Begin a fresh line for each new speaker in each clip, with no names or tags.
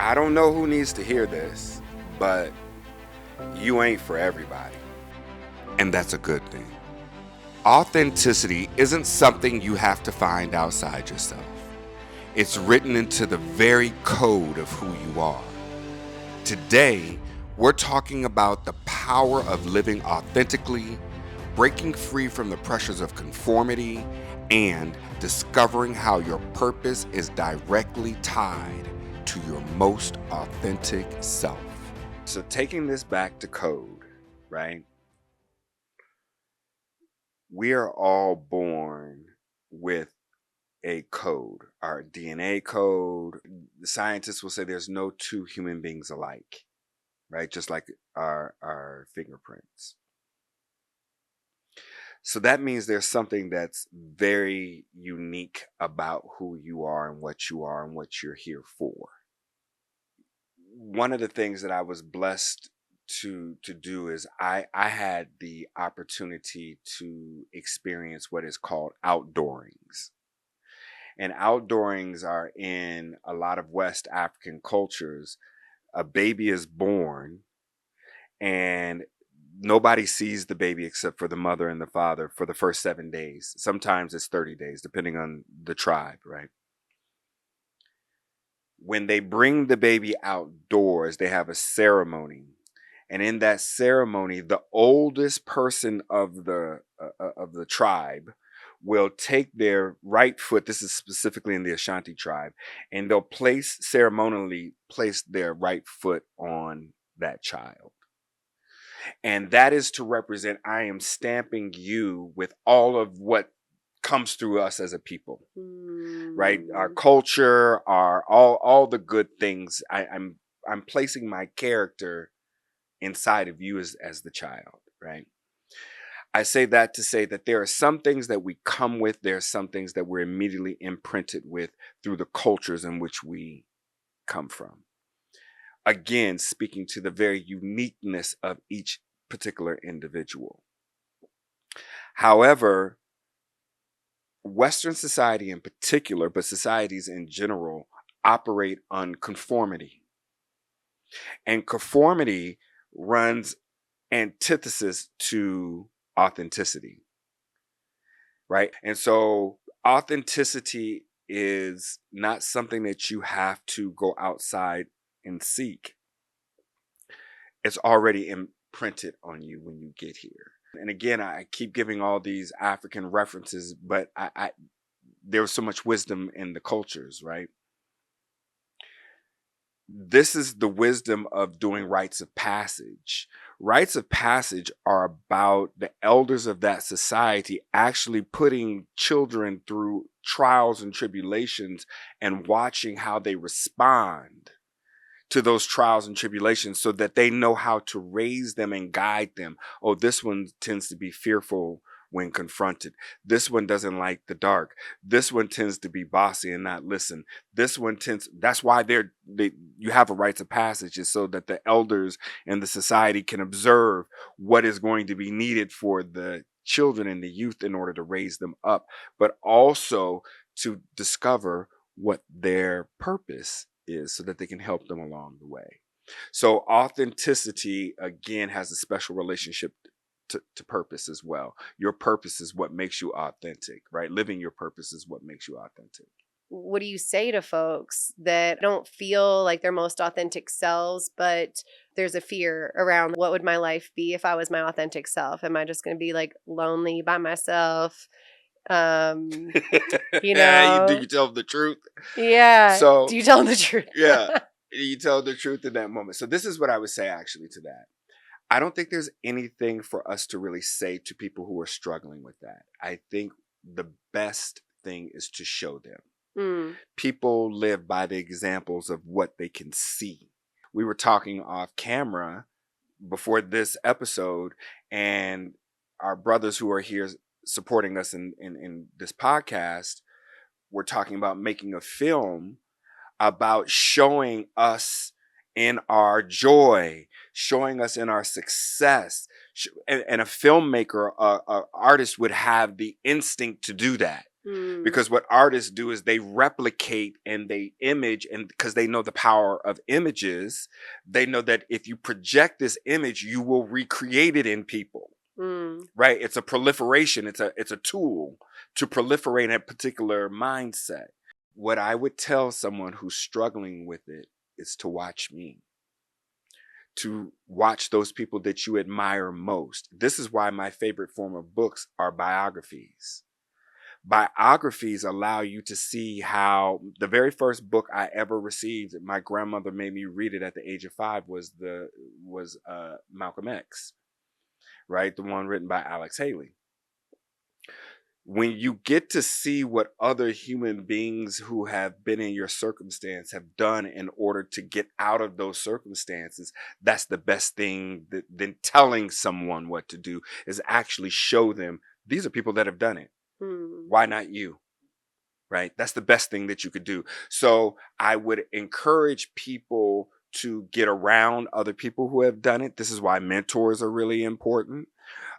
I don't know who needs to hear this, but you ain't for everybody. And that's a good thing. Authenticity isn't something you have to find outside yourself. It's written into the very code of who you are. Today, we're talking about the power of living authentically, breaking free from the pressures of conformity, and discovering how your purpose is directly tied to your most authentic self. So taking this back to code, right? We are all born with a code, our DNA code. The scientists will say there's no two human beings alike, right? Just like our fingerprints. So that means there's something that's very unique about who you are and what you're here for. One of the things that I was blessed to do is I had the opportunity to experience what is called outdoorings. And outdoorings are in a lot of West African cultures. A baby is born and nobody sees the baby except for the mother and the father for the first 7 days. Sometimes it's 30 days, depending on the tribe, right? When they bring the baby outdoors, they have a ceremony. And in that ceremony, the oldest person of the tribe will take their right foot. This is specifically in the Ashanti tribe, and they'll ceremonially place their right foot on that child. And that is to represent, I am stamping you with all of what comes through us as a people, right? Our culture, our all the good things. I'm placing my character inside of you as the child, right? I say that to say that there are some things that we come with. There are some things that we're immediately imprinted with through the cultures in which we come from. Again, speaking to the very uniqueness of each particular individual. However, Western society in particular, but societies in general, operate on conformity. And conformity runs antithesis to authenticity, right? And so authenticity is not something that you have to go outside and seek. It's already imprinted on you when you get here. And again, I keep giving all these African references, but there's so much wisdom in the cultures, right? This is the wisdom of doing rites of passage. Rites of passage are about the elders of that society actually putting children through trials and tribulations and watching how they respond to those trials and tribulations so that they know how to raise them and guide them. Oh, this one tends to be fearful when confronted. This one doesn't like the dark. This one tends to be bossy and not listen. This one that's why you have a rites of passage, is so that the elders in the society can observe what is going to be needed for the children and the youth in order to raise them up, but also to discover what their purpose is so that they can help them along the way. So authenticity, again, has a special relationship to purpose as well. Your purpose is what makes you authentic, right? Living your purpose is what makes you authentic.
What do you say to folks that don't feel like their most authentic selves, but there's a fear around what would my life be if I was my authentic self? Am I just going to be like lonely by myself?
Do you tell them the truth?
Yeah.
So
do you tell them the truth?
Yeah. You tell the truth in that moment. So this is what I would say actually to that. I don't think there's anything for us to really say to people who are struggling with that. I think the best thing is to show them. People live by the examples of what they can see. We were talking off camera before this episode, and our brothers who are here supporting us in this podcast were talking about making a film about showing us in our joy, showing us in our success. And a filmmaker, an artist would have the instinct to do that.
Mm.
Because what artists do is they replicate and they image, and because they know the power of images, they know that if you project this image, you will recreate it in people.
Mm.
Right? It's a proliferation. It's a tool to proliferate a particular mindset. What I would tell someone who's struggling with it is to watch me. To watch those people that you admire most. This is why my favorite form of books are biographies. Biographies allow you to see how the very first book I ever received, my grandmother made me read it at the age of 5, was Malcolm X, right? The one written by Alex Haley. When you get to see what other human beings who have been in your circumstance have done in order to get out of those circumstances, that's the best thing than telling someone what to do, is actually show them these are people that have done it. Why not you? Right? That's the best thing that you could do. So I would encourage people to get around other people who have done it. This is why mentors are really important.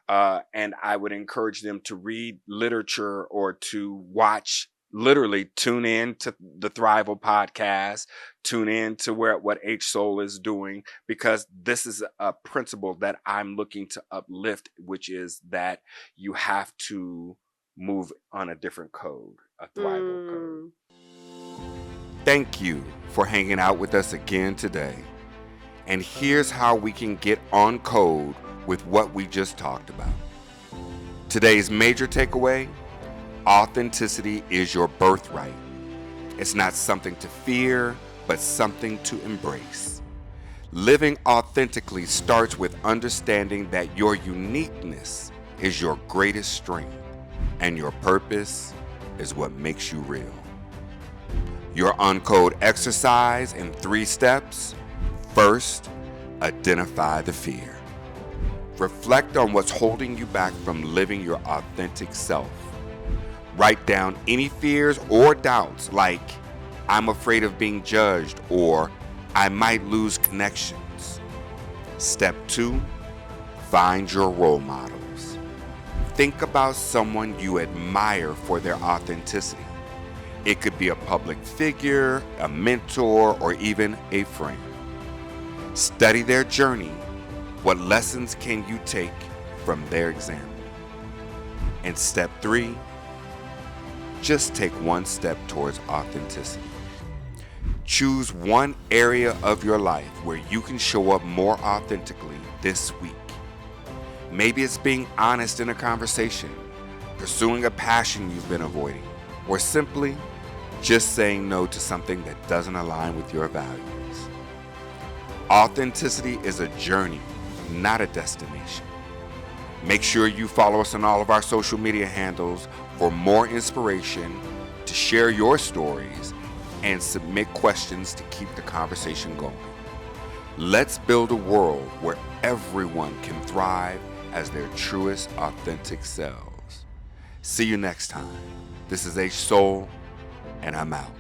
And I would encourage them to read literature or to watch, literally tune in to the Thrival podcast, tune in to what H Soul is doing, because this is a principle that I'm looking to uplift, which is that you have to move on a different code, a Thrival code. Thank you for hanging out with us again today. And here's how we can get on code with what we just talked about. Today's major takeaway: authenticity is your birthright. It's not something to fear, but something to embrace. Living authentically starts with understanding that your uniqueness is your greatest strength, and your purpose is what makes you real. Your uncode exercise in 3 steps. First, identify the fear. Reflect on what's holding you back from living your authentic self. Write down any fears or doubts, like I'm afraid of being judged or I might lose connections. Step 2, find your role models. Think about someone you admire for their authenticity. It could be a public figure, a mentor, or even a friend. Study their journey. What lessons can you take from their example? And step 3, just take one step towards authenticity. Choose one area of your life where you can show up more authentically this week. Maybe it's being honest in a conversation, pursuing a passion you've been avoiding, or simply just saying no to something that doesn't align with your values. Authenticity is a journey, not a destination. Make sure you follow us on all of our social media handles for more inspiration, to share your stories, and submit questions to keep the conversation going. Let's build a world where everyone can thrive as their truest, authentic selves. See you next time. This is H Soul, and I'm out.